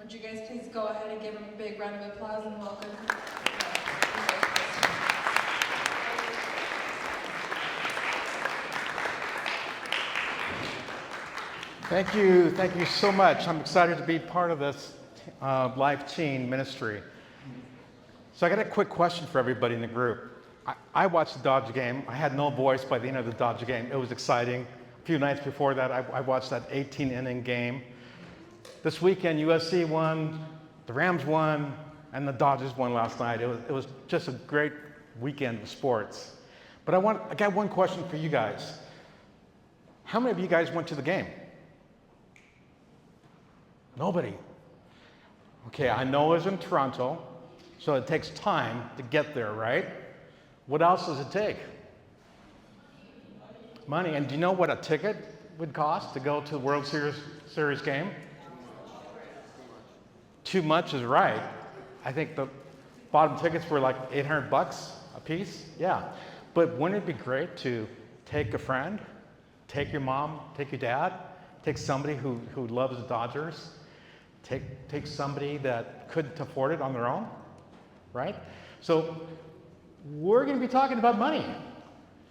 Would you guys please go ahead and give him a big round of applause and welcome? Thank you so much. I'm excited to be part of this Life Teen ministry. So I got a quick question for everybody in the group. I watched the Dodger game. I had no voice by the end of the Dodger game. It was exciting. A few nights before that, I watched that 18-inning game. This weekend, USC won, the Rams won, and the Dodgers won last night. It was just a great weekend of sports. But I got one question for you guys. How many of you guys went to the game? Nobody. Okay, I know it's in Toronto, so it takes time to get there, right? What else does it take? Money. And do you know what a ticket would cost to go to the World Series game? Too much is right. I think the bottom tickets were like $800 a piece. Yeah. But wouldn't it be great to take a friend, take your mom, take your dad, take somebody who loves the Dodgers, take somebody that couldn't afford it on their own, right? So we're going to be talking about money.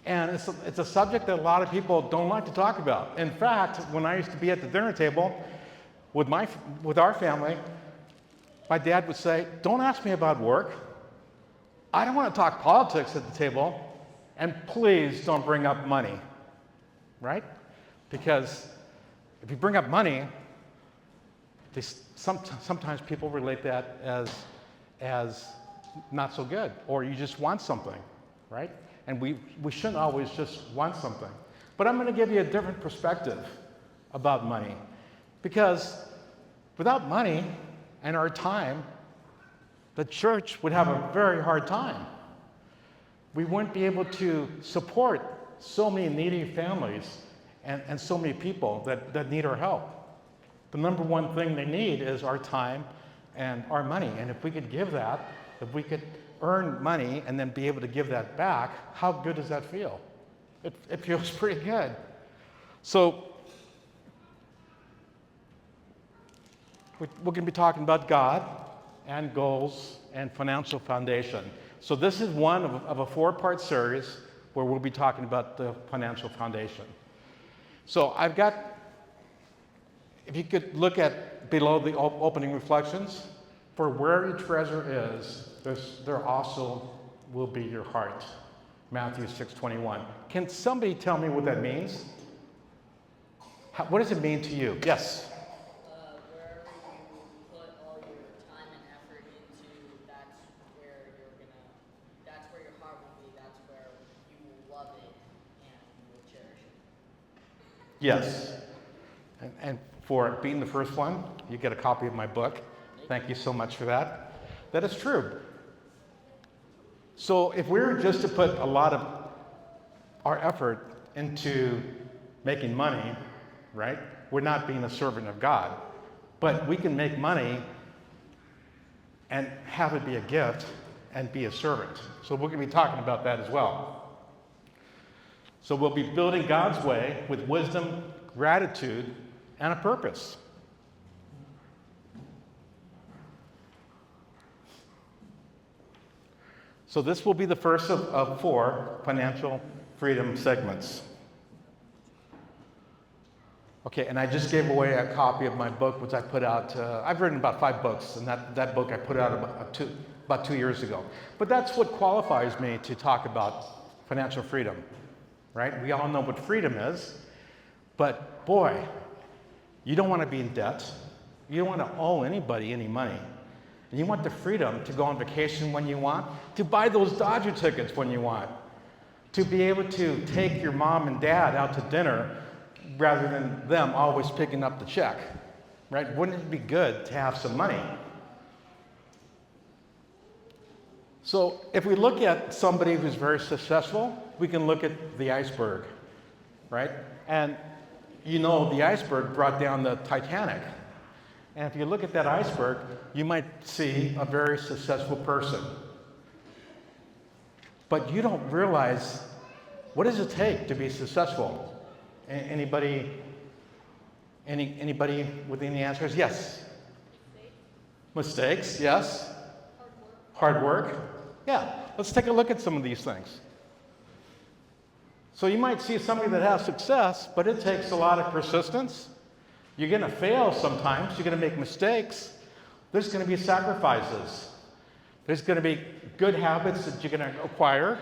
And it's a subject that a lot of people don't like to talk about. In fact, when I used to be at the dinner table with our family, my dad would say, "Don't ask me about work. I don't want to talk politics at the table. And please don't bring up money," right? Because if you bring up money, sometimes people relate that as not so good, or you just want something, right? And we shouldn't always just want something. But I'm going to give you a different perspective about money. Because without money and our time, the church would have a very hard time. We wouldn't be able to support so many needy families and so many people that need our help. The number one thing they need is our time and our money. And if we could give that, if we could earn money and then be able to give that back, how good does that feel? It feels pretty good. So we're going to be talking about God and goals and financial foundation. So this is one of a four-part series where we'll be talking about the financial foundation. So I've got, if you could look at below the opening reflections, for where your treasure is, there also will be your heart. Matthew 6:21. Can somebody tell me what that means? What does it mean to you? Yes? Wherever you put all your time and effort into, that's where your heart will be, that's where you will love it and you will cherish it. Yes. And for being the first one, you get a copy of my book. Thank you so much for that. That is true. So if we were just to put a lot of our effort into making money, right, we're not being a servant of God. But we can make money and have it be a gift and be a servant. So we're going to be talking about that as well. So we'll be building God's way with wisdom, gratitude, and a purpose. So this will be the first of four financial freedom segments. Okay, and I just gave away a copy of my book, which I put out. I've written about 5 books, and that book I put out about 2 years ago. But that's what qualifies me to talk about financial freedom, right? We all know what freedom is, but boy, you don't want to be in debt. You don't want to owe anybody any money. And you want the freedom to go on vacation when you want, to buy those Dodger tickets when you want, to be able to take your mom and dad out to dinner rather than them always picking up the check, right? Wouldn't it be good to have some money? So if we look at somebody who's very successful, we can look at the iceberg, right? And you know the iceberg brought down the Titanic. And if you look at that iceberg, you might see a very successful person. But you don't realize, what does it take to be successful? Anybody with any answers? Yes? Mistakes, yes. Hard work. Yeah, let's take a look at some of these things. So you might see somebody that has success, but it takes a lot of persistence. You're going to fail sometimes. You're going to make mistakes. There's going to be sacrifices. There's going to be good habits that you're going to acquire.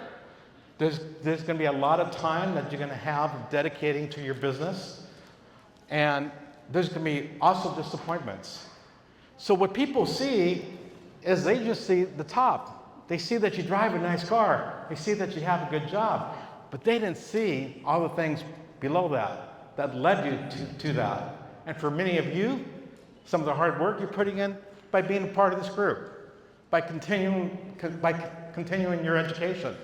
There's going to be a lot of time that you're going to have dedicating to your business. And there's going to be also disappointments. So what people see is they just see the top. They see that you drive a nice car. They see that you have a good job. But they didn't see all the things below that led you to that. And for many of you, some of the hard work you're putting in by being a part of this group, by continuing your education.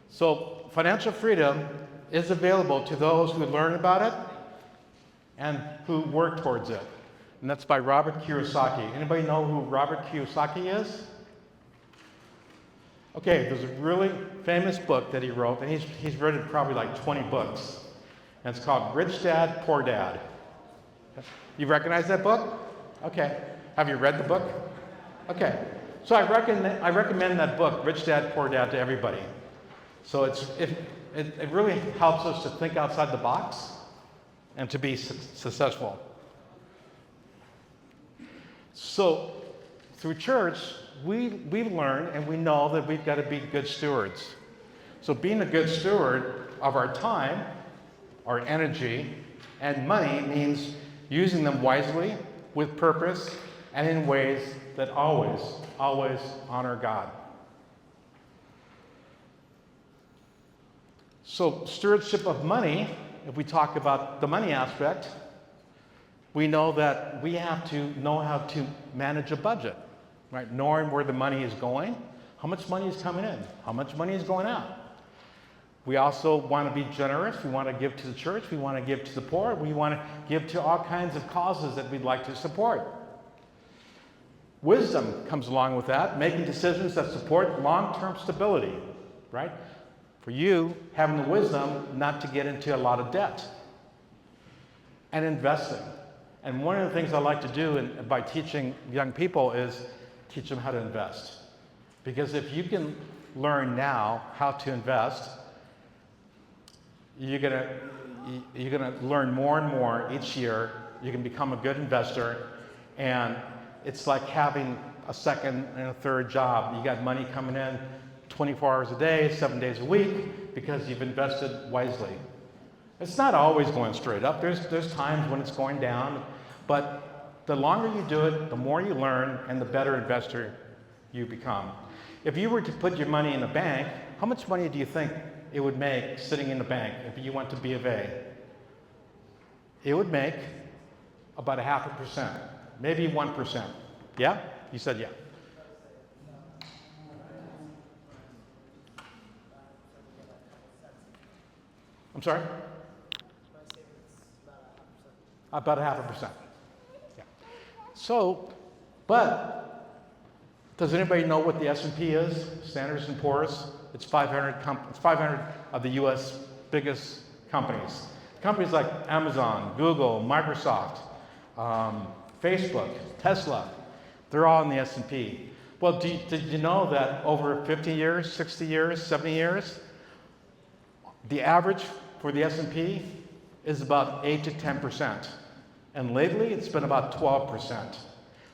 So financial freedom is available to those who learn about it and who work towards it. And that's by Robert Kiyosaki. Anybody know who Robert Kiyosaki is? Okay, there's a really famous book that he wrote, and he's written probably like 20 books. And it's called Rich Dad, Poor Dad. You recognize that book? Okay. Have you read the book? Okay. So I recommend that book, Rich Dad, Poor Dad, to everybody. So it really helps us to think outside the box and to be successful. So through church, we've learned and we know that we've got to be good stewards. So being a good steward of our time, our energy, and money means using them wisely, with purpose, and in ways that always, always honor God. So stewardship of money, if we talk about the money aspect, we know that we have to know how to manage a budget, right? Knowing where the money is going, how much money is coming in, how much money is going out. We also want to be generous. We want to give to the church. We want to give to the poor. We want to give to all kinds of causes that we'd like to support. Wisdom comes along with that, making decisions that support long-term stability, right? For you, having the wisdom not to get into a lot of debt. And investing. And one of the things I like to do by teaching young people is teach them how to invest. Because if you can learn now how to invest, you're gonna learn more and more each year. You can become a good investor, and it's like having a second and a third job. You got money coming in 24 hours a day, 7 days a week, because you've invested wisely. It's not always going straight up. There's times when it's going down, but the longer you do it, the more you learn, and the better investor you become. If you were to put your money in a bank, how much money do you think it would make sitting in the bank if you went to B of A? It would make about 0.5%, maybe 1%. Yeah? You said yeah. I'm sorry? About 0.5%. Yeah. So, but does anybody know what the S&P is? Standards & Poor's? It's 500 of the U.S. biggest companies. Companies like Amazon, Google, Microsoft, Facebook, Tesla, they're all in the S&P. Well, did you know that over 50 years, 60 years, 70 years, the average for the S&P is about 8 to 10%. And lately, it's been about 12%.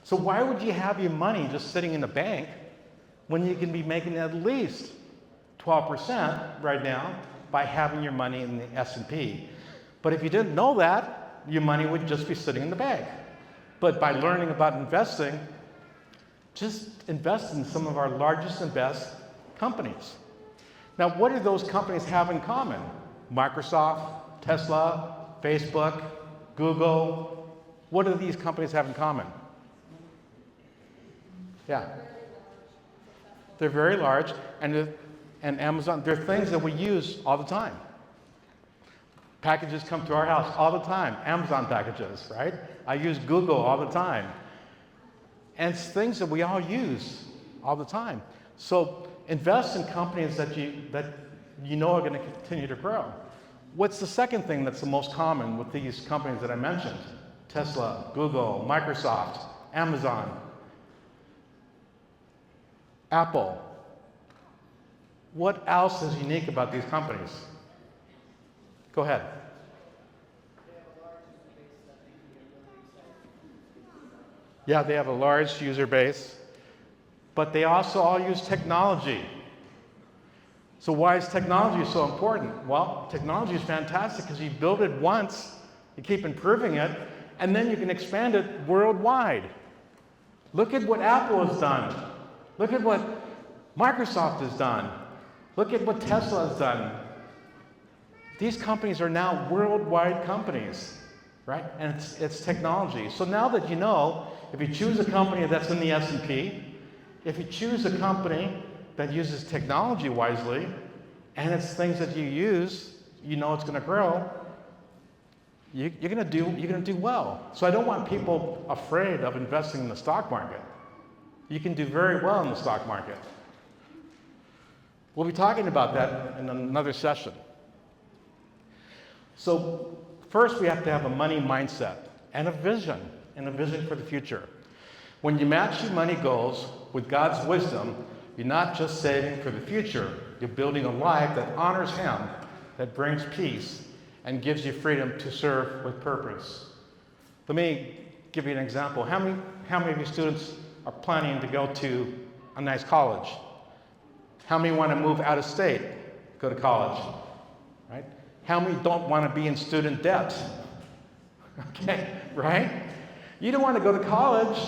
So why would you have your money just sitting in the bank when you can be making at least 12% right now by having your money in the S&P? But if you didn't know that, your money would just be sitting in the bank. But by learning about investing, just invest in some of our largest and best companies. Now, what do those companies have in common? Microsoft, Tesla, Facebook, Google. What do these companies have in common? Yeah. They're very large, and Amazon, they're things that we use all the time. Packages come to our house all the time, Amazon packages, right? I use Google all the time. And it's things that we all use all the time. So invest in companies that you know are going to continue to grow. What's the second thing that's the most common with these companies that I mentioned? Tesla, Google, Microsoft, Amazon, Apple. What else is unique about these companies? Go ahead. Yeah, they have a large user base, but they also all use technology. So why is technology so important? Well, technology is fantastic because you build it once, you keep improving it, and then you can expand it worldwide. Look at what Apple has done. Look at what Microsoft has done. Look at what Tesla has done. These companies are now worldwide companies, right? And it's technology. So now that you know, if you choose a company that's in the S&P, if you choose a company that uses technology wisely, and it's things that you use, you know it's going to grow, you're going to do well. So I don't want people afraid of investing in the stock market. You can do very well in the stock market. We'll be talking about that in another session. So first we have to have a money mindset and a vision for the future. When you match your money goals with God's wisdom, you're not just saving for the future, you're building a life that honors Him, that brings peace, and gives you freedom to serve with purpose. Let me give you an example. How many of you students are planning to go to a nice college? How many want to move out of state, go to college? Right? How many don't want to be in student debt? Okay, right? You don't want to go to college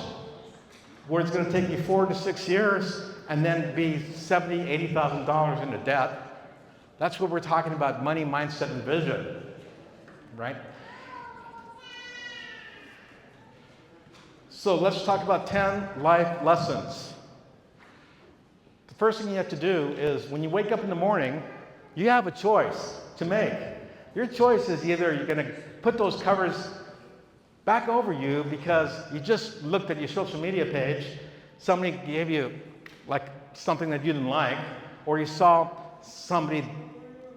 where it's going to take you 4 to 6 years and then be $70,000, $80,000 into debt. That's what we're talking about, money, mindset, and vision, right? So let's talk about 10 life lessons. The first thing you have to do is when you wake up in the morning, you have a choice to make. Your choice is either you're going to put those covers back over you because you just looked at your social media page, somebody gave you like something that you didn't like, or you saw somebody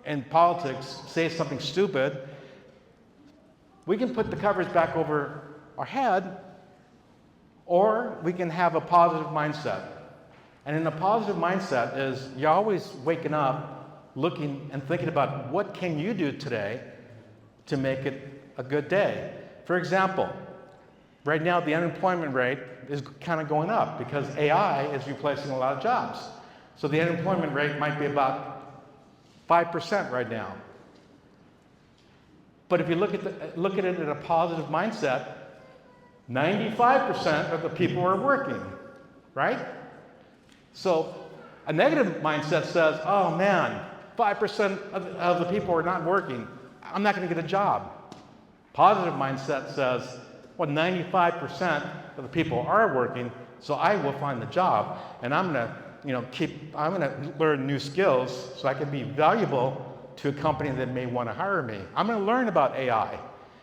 in politics say something stupid. We can put the covers back over our head, or we can have a positive mindset. And in a positive mindset is you're always waking up, looking and thinking about what can you do today to make it a good day. For example, right now the unemployment rate is kind of going up because AI is replacing a lot of jobs. So the unemployment rate might be about 5% right now. But if you look at it in a positive mindset, 95% of the people are working, right? So a negative mindset says, oh man, 5% of the people are not working. I'm not going to get a job. Positive mindset says, well, 95% of the people are working, so I will find the job, and I'm going to learn new skills so I can be valuable to a company that may want to hire me. I'm going to learn about AI,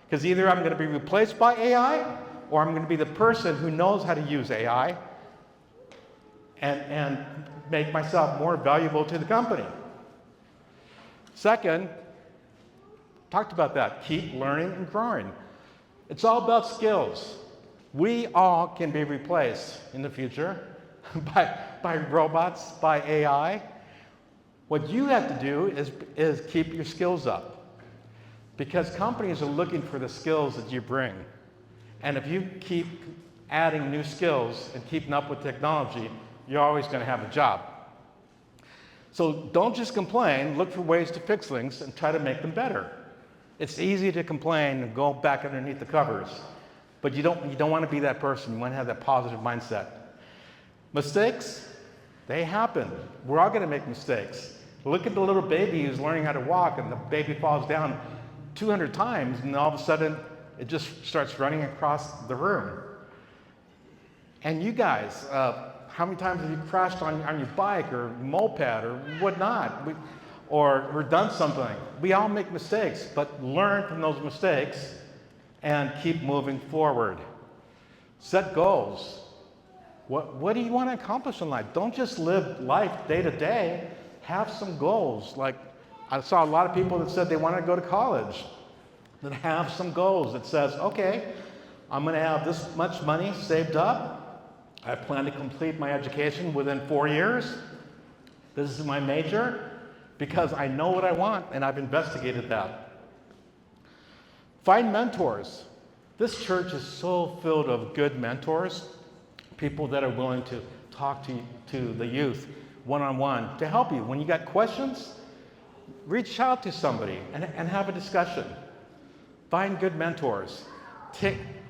because either I'm going to be replaced by AI, or I'm going to be the person who knows how to use AI and make myself more valuable to the company. Second, talked about that, keep learning and growing. It's all about skills. We all can be replaced in the future by robots, by AI. What you have to do is keep your skills up, because companies are looking for the skills that you bring. And if you keep adding new skills and keeping up with technology, you're always going to have a job. So don't just complain, look for ways to fix things and try to make them better. It's easy to complain and go back underneath the covers, but you don't want to be that person. You want to have that positive mindset. Mistakes, they happen. We're all going to make mistakes. Look at the little baby who's learning how to walk, and the baby falls down 200 times, and all of a sudden it just starts running across the room. And you guys, how many times have you crashed on your bike or moped or whatnot? Or done something? We all make mistakes, but learn from those mistakes and keep moving forward. Set goals. What do you want to accomplish in life? Don't just live life day to day. Have some goals. Like I saw a lot of people that said they wanted to go to college, that have some goals that says, okay, I'm going to have this much money saved up. I plan to complete my education within 4 years. This is my major because I know what I want and I've investigated that. Find mentors. This church is so filled of good mentors, people that are willing to talk to the youth one-on-one to help you. When you got questions, reach out to somebody and have a discussion. Find good mentors.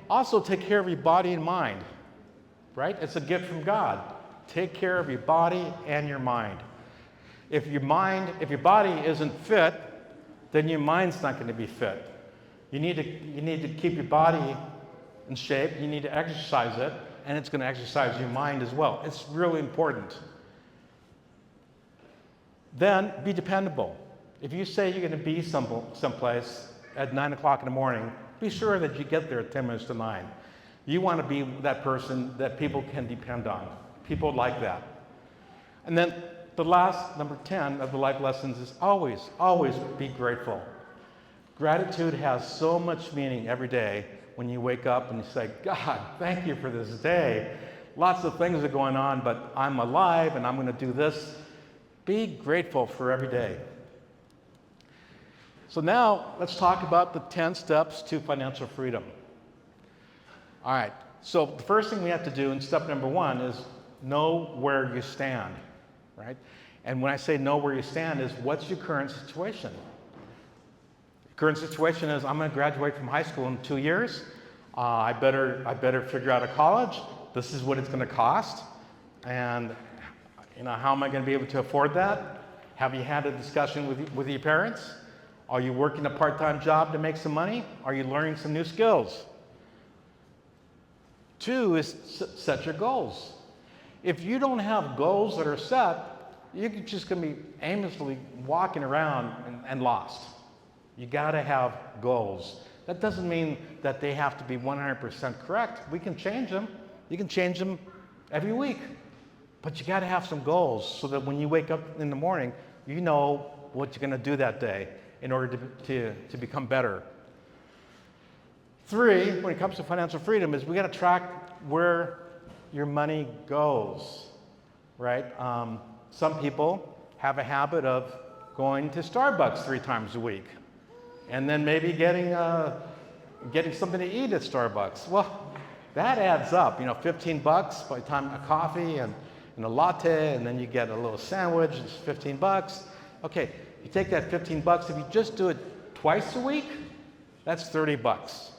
Also take care of your body and mind, right? It's a gift from God. Take care of your body and your mind. If your body isn't fit, then your mind's not going to be fit. You need to keep your body in shape. You need to exercise it, and it's going to exercise your mind as well. It's really important. Then be dependable. If you say you're going to be someplace at 9 o'clock in the morning, be sure that you get there at 10 minutes to 9. You want to be that person that people can depend on. People like that. And then the last, number 10 of the life lessons is always, always be grateful. Gratitude has so much meaning every day when you wake up and you say, God, thank you for this day. Lots of things are going on, but I'm alive and I'm going to do this. Be grateful for every day. So now let's talk about the 10 steps to financial freedom. All right, so the first thing we have to do in step number 1 is know where you stand, right? And when I say know where you stand is what's your current situation? Current situation is I'm going to graduate from high school in 2 years. I better figure out a college. This is what it's going to cost. And how am I going to be able to afford that? Have you had a discussion with your parents? Are you working a part-time job to make some money? Are you learning some new skills? 2 is set your goals. If you don't have goals that are set, you're just going to be aimlessly walking around and lost. You got to have goals. That doesn't mean that they have to be 100% correct. We can change them. You can change them every week. But you got to have some goals so that when you wake up in the morning, you know what you're going to do that day in order to become better. 3, when it comes to financial freedom, is we got to track where your money goes, right? Some people have a habit of going to Starbucks 3 times a week, and then maybe getting something to eat at Starbucks. Well, that adds up. $15 by the time a coffee and a latte, and then you get a little sandwich. It's $15. Okay, you take that $15. If you just do it twice a week, that's $30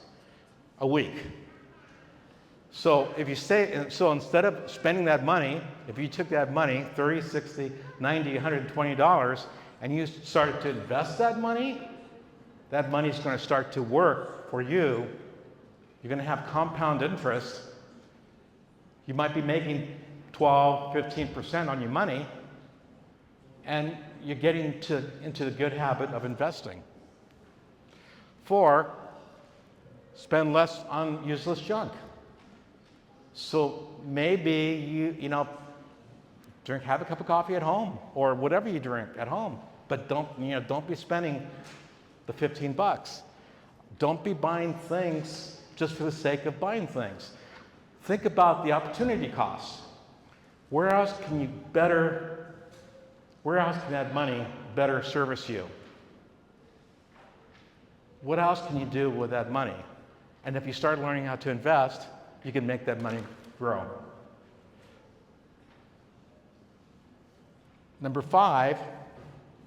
a week. So instead of spending that money, if you took that money, $30, $60, $90, $120, and you started to invest that money is going to start to work for you. You're going to have compound interest. You might be making 12, 15% on your money, and you're getting into the good habit of investing. 4, spend less on useless junk. So maybe have a cup of coffee at home or whatever you drink at home, but don't be spending the $15. Don't be buying things just for the sake of buying things. Think about the opportunity costs. Where else can that money better service you? What else can you do with that money? And if you start learning how to invest, you can make that money grow. Number 5,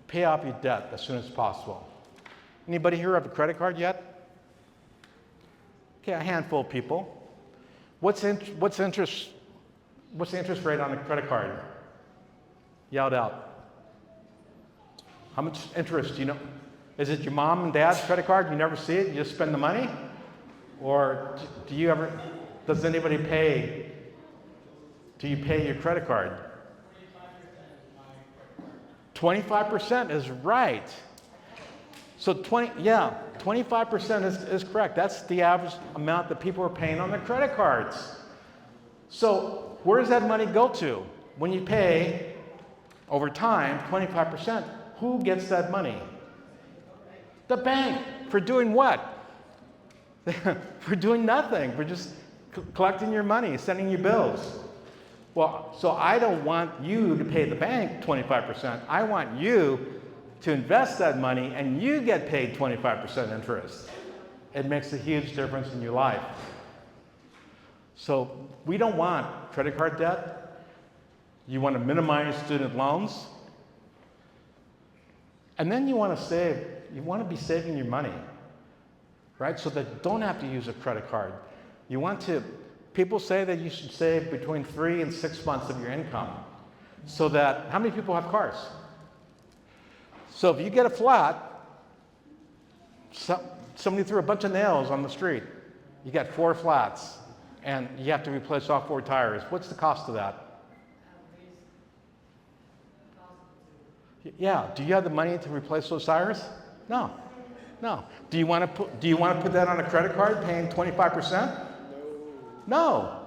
pay off your debt as soon as possible. Anybody here have a credit card yet? Okay, a handful of people. What's the interest rate on a credit card? Yelled out. How much interest do you know? Is it your mom and dad's credit card? You never see it, you just spend the money? Or does anybody pay? Do you pay your credit card? 25% is right. So 25% is correct. That's the average amount that people are paying on their credit cards. So where does that money go to? When you pay over time 25%, who gets that money? The bank. For doing what? We're doing nothing. We're just collecting your money, sending you bills. Well, so I don't want you to pay the bank 25%. I want you to invest that money and you get paid 25% interest. It makes a huge difference in your life. So we don't want credit card debt. You want to minimize student loans. And then you want to save. You want to be saving your money, right? So that you don't have to use a credit card. You want to, people say that you should save between 3 and 6 months of your income. So that, how many people have cars? So if you get a flat, somebody threw a bunch of nails on the street. You got 4 flats, and you have to replace all 4 tires. What's the cost of that? Yeah. Do you have the money to replace those tires? No. No. Do you want to put that on a credit card, paying 25%? No.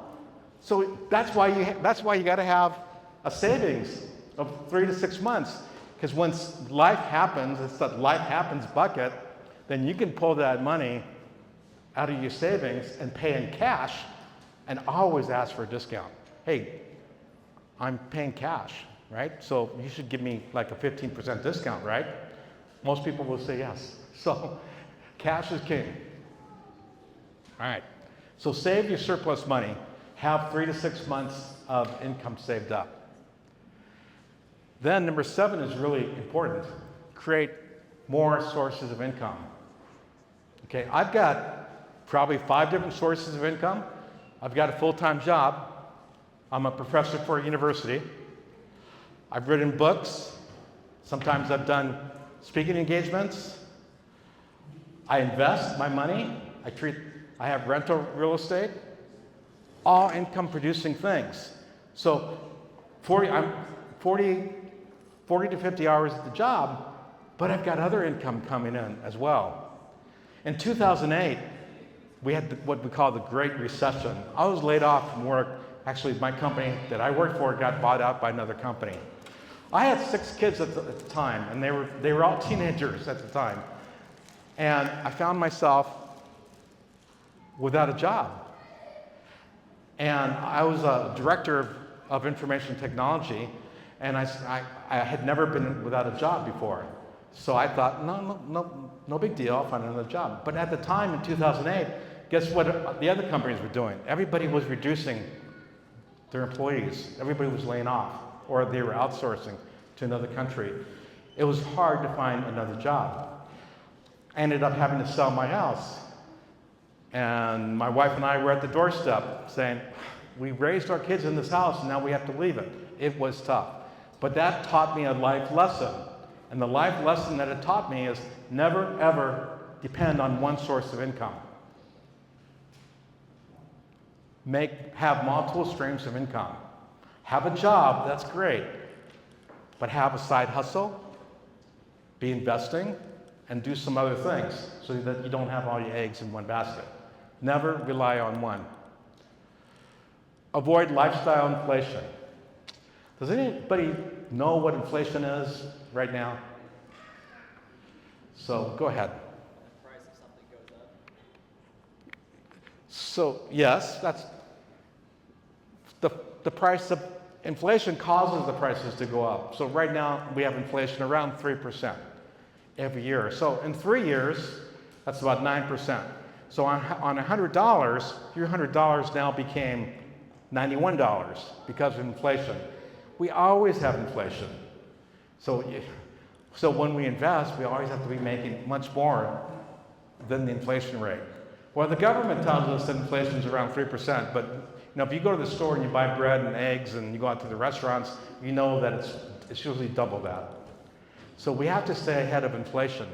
So that's why you got to have a savings of 3 to 6 months, because once life happens, it's that life happens bucket. Then you can pull that money out of your savings and pay in cash, and always ask for a discount. Hey, I'm paying cash, right? So you should give me like a 15% discount, right? Most people will say yes. So cash is king. All right. So save your surplus money. Have 3 to 6 months of income saved up. Then number 7 is really important. Create more sources of income. Okay, I've got probably 5 different sources of income. I've got a full-time job. I'm a professor for a university. I've written books. Sometimes I've done speaking engagements. I invest my money. I have rental real estate. All income producing things. So I'm 40 to 50 hours at the job, but I've got other income coming in as well. In 2008, we had what we call the Great Recession. I was laid off from work. Actually, my company that I worked for got bought out by another company. I had 6 kids at the time, and they were all teenagers at the time. And I found myself without a job. And I was a director of information technology, and I had never been without a job before. So I thought, no big deal, I'll find another job. But at the time in 2008, guess what the other companies were doing? Everybody was reducing their employees. Everybody was laying off, or they were outsourcing to another country. It was hard to find another job. I ended up having to sell my house. And my wife and I were at the doorstep saying, we raised our kids in this house and now we have to leave it. It was tough. But that taught me a life lesson. And the life lesson that it taught me is never, ever depend on one source of income. Have multiple streams of income. Have a job, that's great. But have a side hustle, be investing, and do some other things so that you don't have all your eggs in one basket. Never rely on one. Avoid lifestyle inflation. Does anybody know what inflation is right now? So go ahead. The price of something goes up. So yes, that's the price of inflation causes the prices to go up. So right now we have inflation around 3% every year. So in 3 years, that's about 9%. So on $100, your $100 now became $91 because of inflation. We always have inflation. So when we invest, we always have to be making much more than the inflation rate. Well, the government tells us that inflation is around 3%, but if you go to the store and you buy bread and eggs and you go out to the restaurants, you know that it's usually double that. So we have to stay ahead of inflation.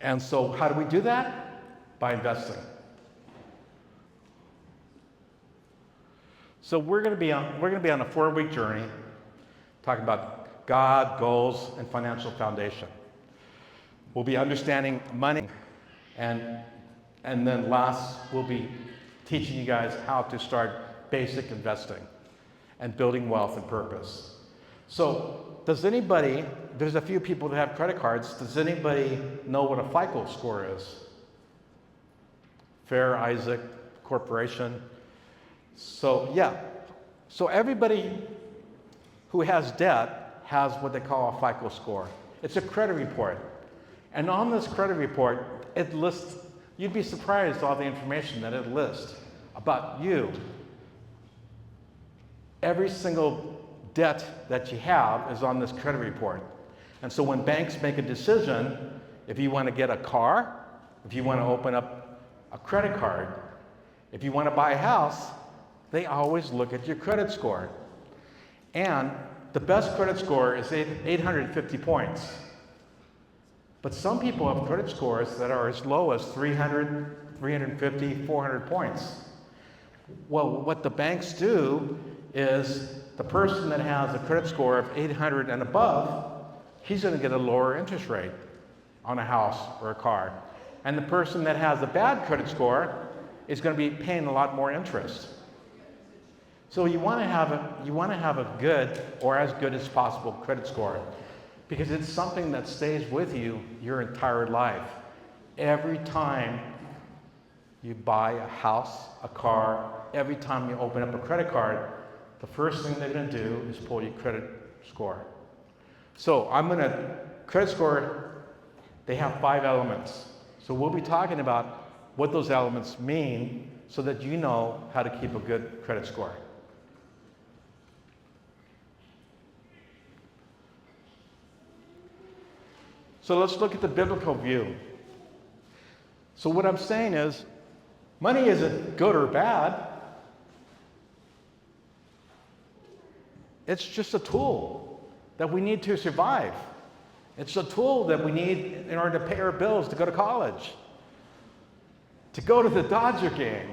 And so how do we do that? By investing. So we're going to be on a 4-week journey talking about God, goals, and financial foundation. We'll be understanding money, and then last we'll be teaching you guys how to start basic investing and building wealth and purpose. So there's a few people that have credit cards. Does anybody know what a FICO score is? Fair Isaac Corporation. So yeah, so everybody who has debt has what they call a FICO score. It's a credit report. And on this credit report, it lists, you'd be surprised all the information that it lists about you. Every single debt that you have is on this credit report. And so when banks make a decision, if you want to get a car, if you want to open up a credit card, if you want to buy a house, they always look at your credit score. And the best credit score is 850 points. But some people have credit scores that are as low as 300, 350, 400 points. Well, what the banks do is the person that has a credit score of 800 and above, he's going to get a lower interest rate on a house or a car. And the person that has a bad credit score is going to be paying a lot more interest. So you want to have a good or as good as possible credit score, because it's something that stays with you your entire life. Every time you buy a house, a car, every time you open up a credit card, the first thing they're going to do is pull your credit score. So credit score, they have 5 elements. So we'll be talking about what those elements mean so that you know how to keep a good credit score. So let's look at the biblical view. So what I'm saying is, money isn't good or bad. It's just a tool that we need to survive. It's a tool that we need in order to pay our bills, to go to college, to go to the Dodger game.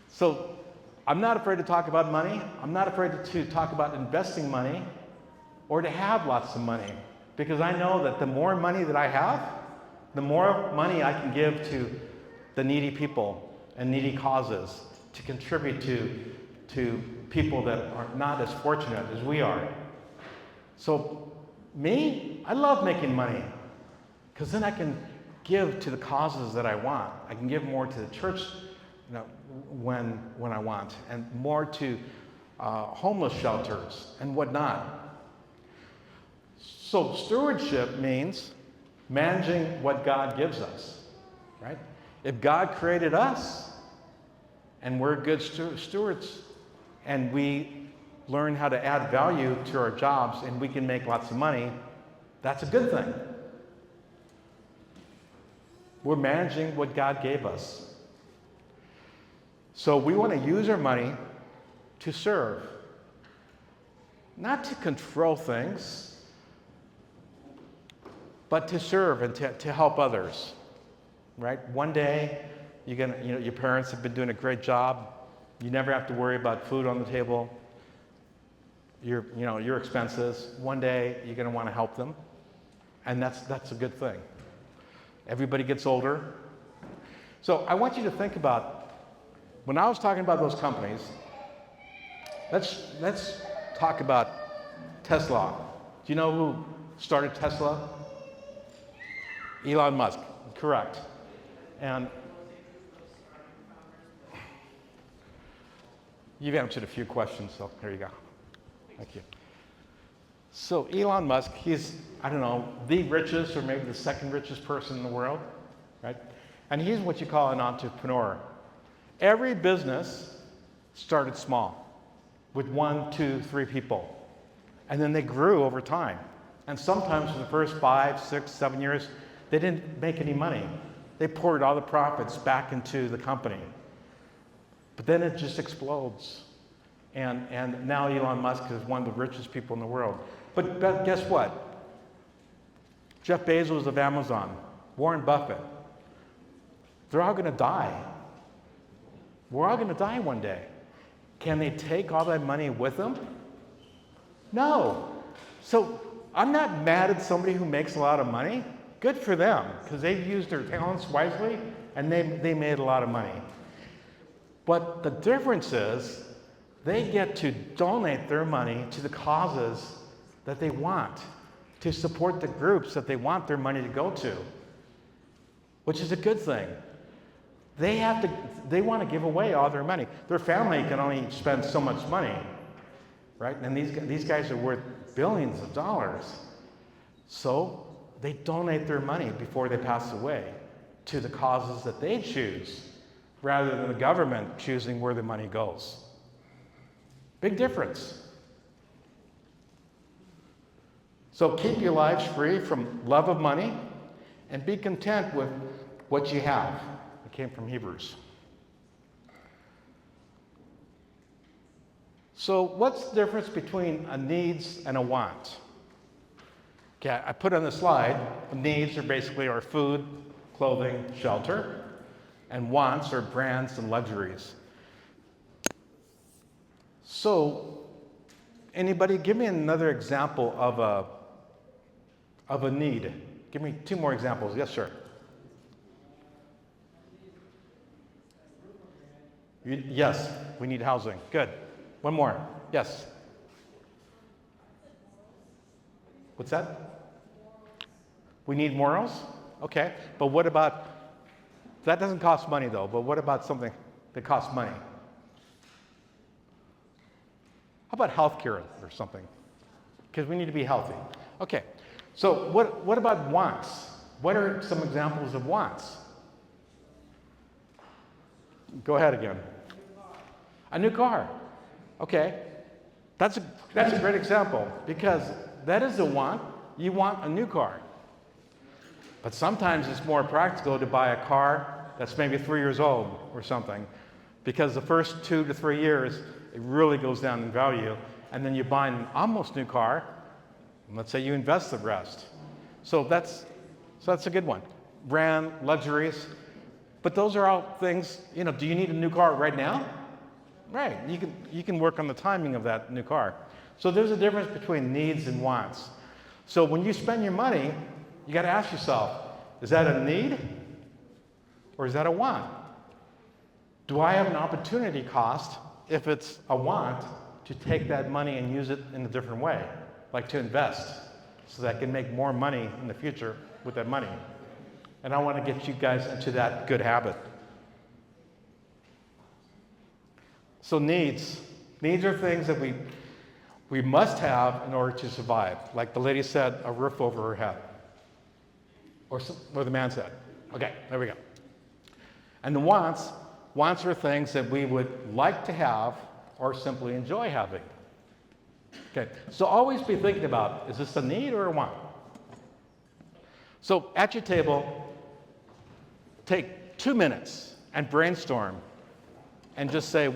So I'm not afraid to talk about money. I'm not afraid to talk about investing money or to have lots of money, because I know that the more money that I have, the more money I can give to the needy people and needy causes, to contribute to people that are not as fortunate as we are. So me, I love making money, because then I can give to the causes that I want. I can give more to the church, when I want, and more to homeless shelters and whatnot. So stewardship means managing what God gives us, right? If God created us and we're good stewards and we learn how to add value to our jobs and we can make lots of money, that's a good thing. We're managing what God gave us. So we want to use our money to serve, not to control things, but to serve and to help others, right? One day, your parents have been doing a great job. You never have to worry about food on the table, your expenses. One day, you're going to want to help them, and that's a good thing. Everybody gets older. So I want you to think about, when I was talking about those companies, let's talk about Tesla. Do you know who started Tesla? Elon Musk, correct. And you've answered a few questions, so there you go. Thank you. So Elon Musk, he's, I don't know, the richest or maybe the second richest person in the world, right? And he's what you call an entrepreneur. Every business started small with 1, 2, 3 people. And then they grew over time. And sometimes for the first 5, 6, 7 years, they didn't make any money. They poured all the profits back into the company. But then it just explodes. And now Elon Musk is one of the richest people in the world. But guess what? Jeff Bezos of Amazon, Warren Buffett, they're all going to die. We're all going to die one day. Can they take all that money with them? No. So I'm not mad at somebody who makes a lot of money. Good for them, because they've used their talents wisely and they made a lot of money. But the difference is they get to donate their money to the causes that they want, to support the groups that they want their money to go to, which is a good thing. They want to give away all their money. Their family can only spend so much money, right? And these guys are worth billions of dollars. So they donate their money before they pass away to the causes that they choose, rather than the government choosing where the money goes. Big difference. So keep your lives free from love of money and be content with what you have. It came from Hebrews. So what's the difference between a needs and a want? Okay, I put on the slide, needs are basically our food, clothing, shelter, and wants are brands and luxuries. So, anybody give me another example of a need. Give me 2 more examples. Yes, sir. Yes, we need housing. Good. 1 more. Yes. What's that? We need morals? Okay. But what about, that doesn't cost money though, but what about something that costs money? How about healthcare or something? Because we need to be healthy. Okay. So what about wants? What are some examples of wants? Go ahead again. A new car. Okay. That's a great example because that is a want. You want a new car. But sometimes it's more practical to buy a car that's maybe 3 years old or something, because the first 2 to 3 years, it really goes down in value, and then you buy an almost new car, and let's say you invest the rest. So that's a good one. Brand, luxuries, but those are all things, do you need a new car right now? Right, you can work on the timing of that new car. So there's a difference between needs and wants. So when you spend your money, you got to ask yourself, is that a need or is that a want? Do I have an opportunity cost, if it's a want, to take that money and use it in a different way, like to invest, so that I can make more money in the future with that money? And I want to get you guys into that good habit. So needs are things that we must have in order to survive. Like the lady said, a roof over her head. Or the man said. Okay, there we go. And the wants are things that we would like to have or simply enjoy having. Okay, so always be thinking about, is this a need or a want? So at your table, take 2 minutes and brainstorm and just say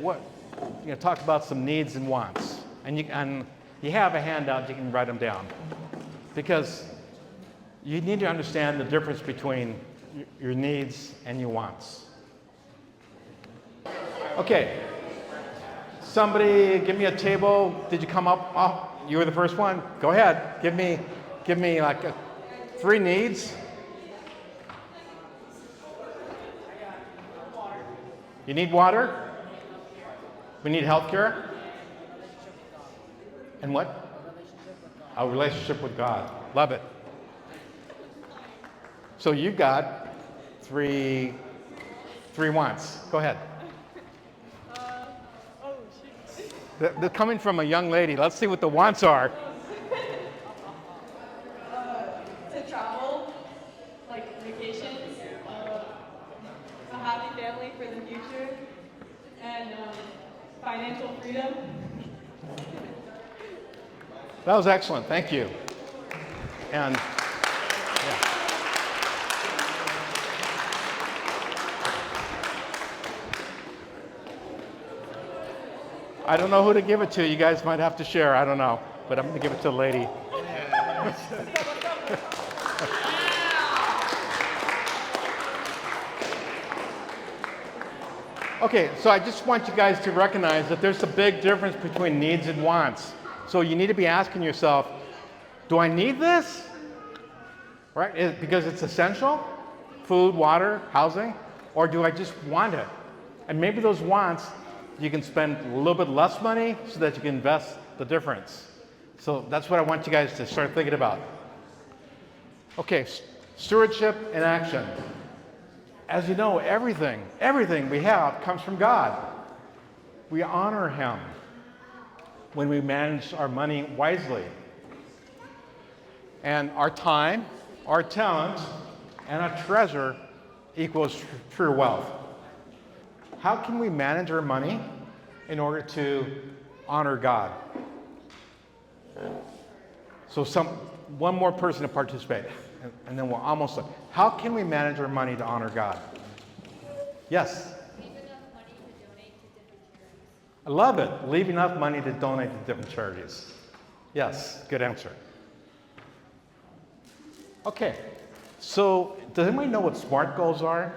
talk about some needs and wants. And you have a handout, you can write them down. Because you need to understand the difference between your needs and your wants. Okay. Somebody give me a table. Did you come up? Oh, you were the first one. Go ahead. Give me like 3 needs. You need water? We need health care? And what? A relationship with God. Love it. So you've got 3 wants. Go ahead. They're coming from a young lady. Let's see what the wants are. To travel, like vacations, a happy family for the future, and financial freedom. That was excellent. Thank you. And yeah. I don't know who to give it to. You guys might have to share. I don't know. But I'm going to give it to the lady. Okay, so I just want you guys to recognize that there's a big difference between needs and wants. So you need to be asking yourself, do I need this? Right? Because it's essential? Food, water, housing? Or do I just want it? And maybe those wants you can spend a little bit less money so that you can invest the difference. So that's what I want you guys to start thinking about. Okay, stewardship in action. As you know, everything we have comes from God. We honor Him when we manage our money wisely. And our time, our talent, and our treasure equals true wealth. How can we manage our money in order to honor God? So one more person to participate, and then we're almost done. How can we manage our money to honor God? Yes? Leave enough money to donate to different charities. I love it. Leave enough money to donate to different charities. Yes, good answer. Okay, so does anybody know what SMART goals are?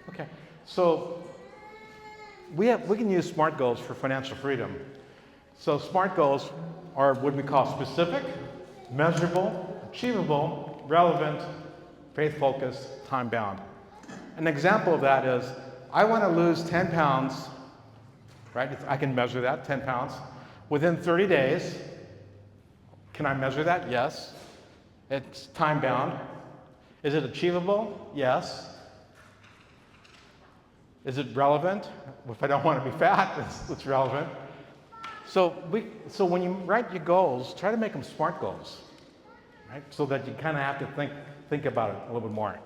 Okay, so we can use SMART goals for financial freedom. So SMART goals are what we call specific, measurable, achievable, relevant, faith-focused, time-bound. An example of that is, I want to lose 10 pounds, right? I can measure that, 10 pounds, within 30 days. Can I measure that? Yes. It's time-bound. Is it achievable? Yes. Is it relevant? If I don't want to be fat, it's relevant. So when you write your goals, try to make them SMART goals, right? So that you kind of have to think about it a little bit more.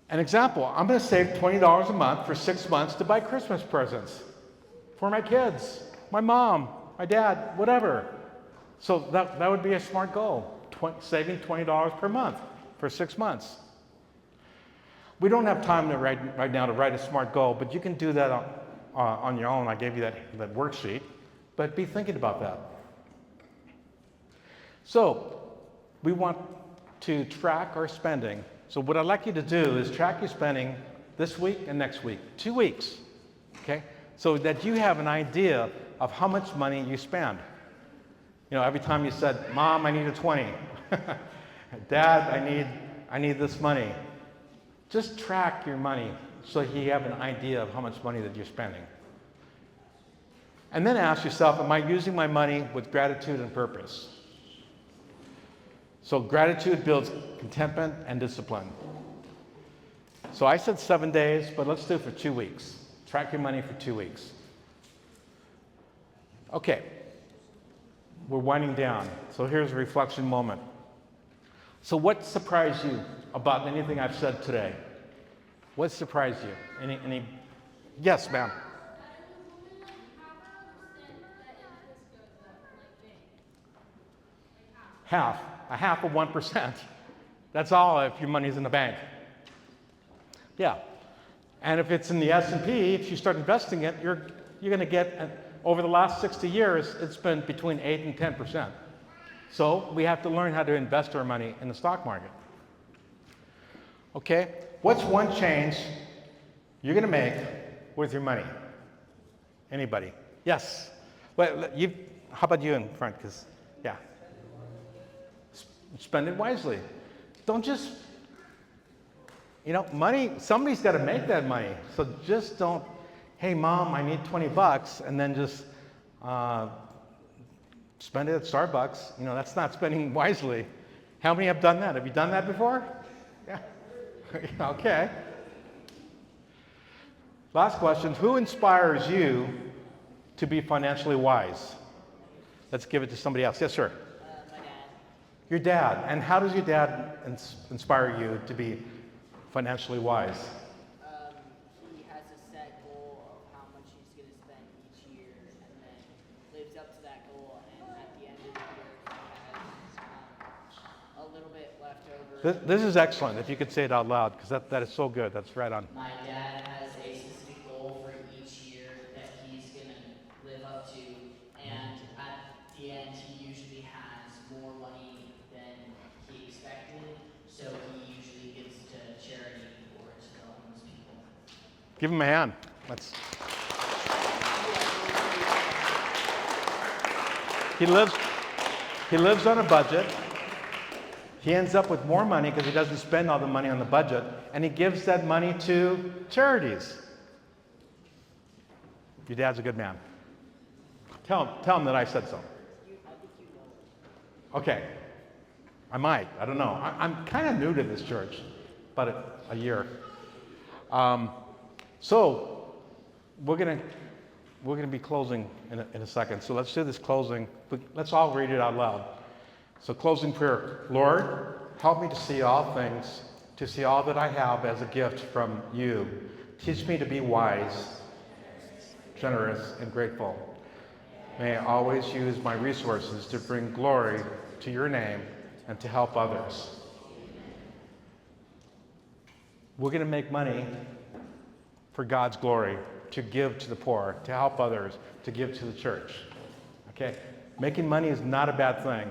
An example, I'm going to save $20 a month for 6 months to buy Christmas presents for my kids, my mom, my dad, whatever. So that would be a SMART goal, saving $20 per month for 6 months. We don't have time right now to write a SMART goal, but you can do that on your own. I gave you that worksheet, but be thinking about that. So we want to track our spending. So what I'd like you to do is track your spending this week and next week, 2 weeks, okay? So that you have an idea of how much money you spend. You know, every time you said, Mom, I need a 20. Dad, I need this money. Just track your money so you have an idea of how much money that you're spending. And then ask yourself, am I using my money with gratitude and purpose? So gratitude builds contentment and discipline. So I said 7 days, but let's do it for 2 weeks. Track your money for 2 weeks. Okay, we're winding down. So here's a reflection moment. So what surprised you about anything I've said today? What surprised you? Any? Yes, ma'am. Half. A half of 1%. That's all if your money's in the bank. Yeah. And if it's in the S&P, if you start investing it, you're going to get, over the last 60 years, it's been between 8 and 10%. So we have to learn how to invest our money in the stock market. Okay? What's one change you're going to make with your money? Anybody? Yes. Well, how about you in front? Because, yeah. Spend it wisely. Don't just, money, somebody's got to make that money. So just don't, hey, Mom, I need 20 bucks, and then just spend it at Starbucks. That's not spending wisely. How many have done that? Have you done that before? Yeah. Okay. Last question. Who inspires you to be financially wise? Let's give it to somebody else. Yes, sir. My dad. Your dad. And how does your dad inspire you to be financially wise? He has a set goal of how much he's going to spend each year, and then lives up to that goal. And at the end of the year, he has a little bit left over. This is excellent. If you could say it out loud, because that is so good. That's right on. My dad has a specific goal for each year that he's going to live up to, and at the end, he usually has more money than he expected, so he usually gives to charity or to the homeless people. Give him a hand. He lives on a budget. He ends up with more money because he doesn't spend all the money on the budget, and he gives that money to charities. Your dad's a good man. Tell him that I said so. Okay. I might. I don't know. I'm kind of new to this church, about a year. So we're gonna be closing in a second. So let's do this closing. Let's all read it out loud. So closing prayer. Lord, help me to see all things, to see all that I have as a gift from you. Teach me to be wise, generous, and grateful. May I always use my resources to bring glory to your name and to help others. We're going to make money for God's glory, to give to the poor, to help others, to give to the church. Okay? Making money is not a bad thing.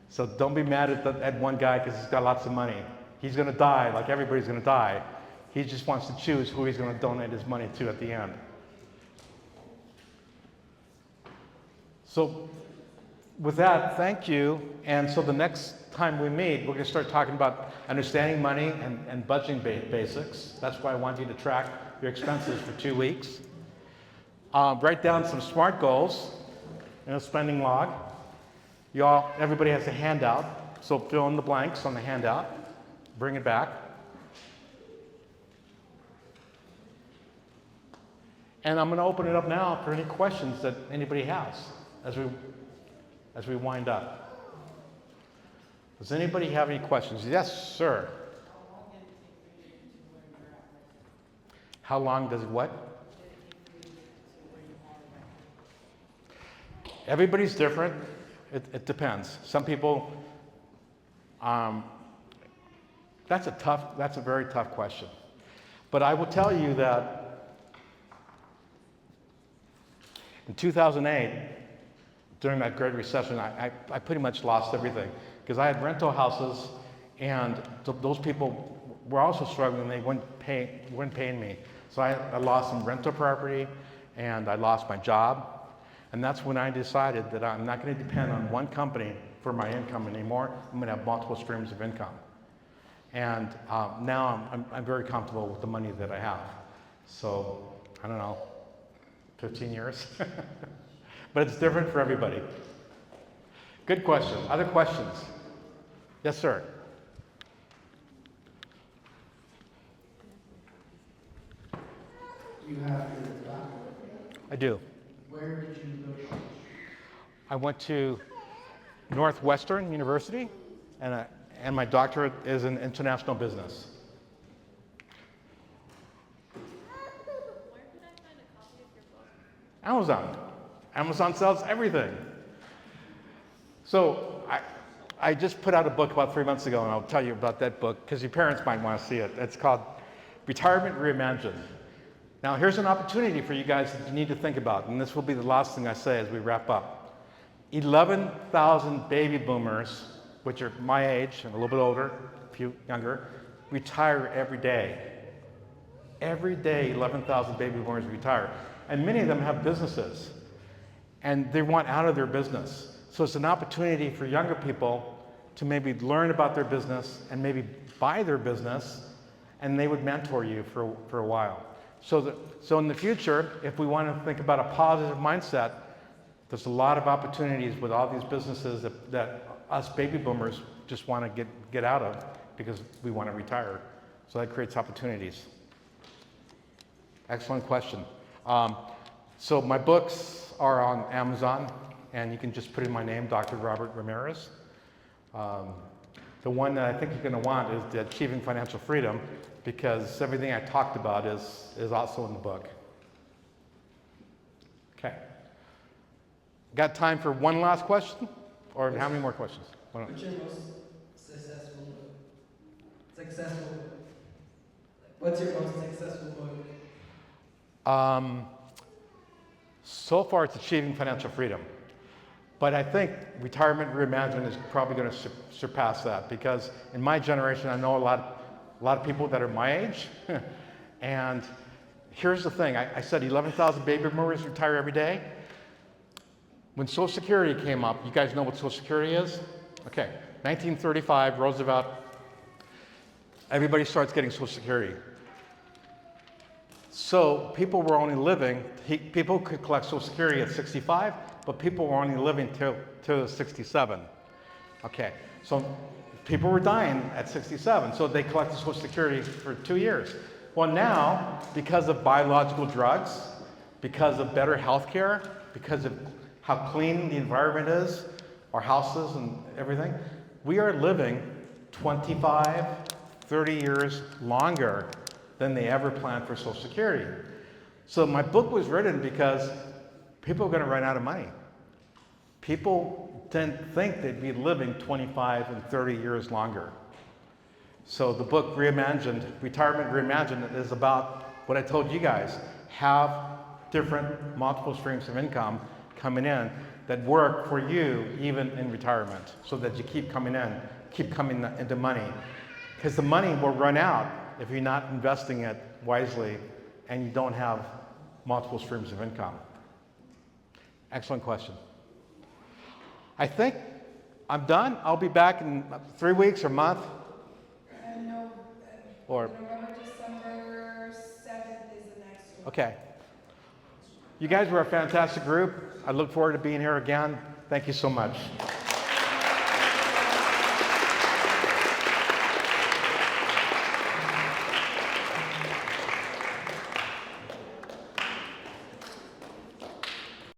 So don't be mad at one guy because he's got lots of money. He's going to die like everybody's going to die. He just wants to choose who he's going to donate his money to at the end. So with that, thank you. And so the next time we meet, we're going to start talking about understanding money and budgeting basics. That's why I want you to track your expenses for 2 weeks. Write down some SMART goals in a spending log. Everybody has a handout, so fill in the blanks on the handout. Bring it back. And I'm going to open it up now for any questions that anybody has as we wind up. Does anybody have any questions? Yes, sir. How long does it what? Everybody's different. It depends. Some people, that's a very tough question. But I will tell you that in 2008, during that Great Recession, I pretty much lost everything because I had rental houses, and those people were also struggling. They weren't paying me. So I lost some rental property, and I lost my job. And that's when I decided that I'm not going to depend on one company for my income anymore. I'm going to have multiple streams of income. And now I'm very comfortable with the money that I have. So, I don't know, 15 years? But it's different for everybody. Good question. Other questions? Yes, sir. You have your doctorate. I do. Where did you go to college? I went to Northwestern University, and my doctorate is in international business. Where could I find a copy of your book? Amazon. Amazon sells everything. So I just put out a book about 3 months ago, and I'll tell you about that book because your parents might want to see it. It's called Retirement Reimagined. Now, here's an opportunity for you guys that you need to think about, and this will be the last thing I say as we wrap up. 11,000 baby boomers, which are my age and a little bit older, a few younger, retire every day. Every day, 11,000 baby boomers retire. And many of them have businesses, and they want out of their business. So it's an opportunity for younger people to maybe learn about their business and maybe buy their business, and they would mentor you for a while. So in the future, if we want to think about a positive mindset, there's a lot of opportunities with all these businesses that us baby boomers just want to get out of because we want to retire. So that creates opportunities. Excellent question. So my books are on Amazon, and you can just put in my name, Dr. Robert Ramirez. The one that I think you're going to want is the Achieving Financial Freedom, because everything I talked about is also in the book. Okay. Got time for one last question? Or how many more questions? What's your most successful What's your most successful book? So far, it's Achieving Financial Freedom. But I think Retirement Reimagined is probably going to surpass that, because in my generation, I know a lot of people that are my age. And here's the thing. I said 11,000 baby boomers retire every day. When Social Security came up, you guys know what Social Security is? Okay, 1935, Roosevelt, everybody starts getting Social Security. So people were only living, people could collect Social Security at 65, but people were only living till 67. Okay, so people were dying at 67, so they collected Social Security for 2 years. Well, now, because of biological drugs, because of better health care, because of how clean the environment is, our houses and everything, we are living 25, 30 years longer than they ever planned for Social Security. So my book was written because people are going to run out of money. People didn't think they'd be living 25 and 30 years longer. So the book Reimagined, Retirement Reimagined, is about what I told you guys. Have different multiple streams of income coming in that work for you even in retirement, so that you keep coming into money. Because the money will run out if you're not investing it wisely and you don't have multiple streams of income. Excellent question. I think I'm done. I'll be back in 3 weeks or a month. No, Or, November, December 7th is the next one. okay. You guys were a fantastic group. I look forward to being here again. Thank you so much.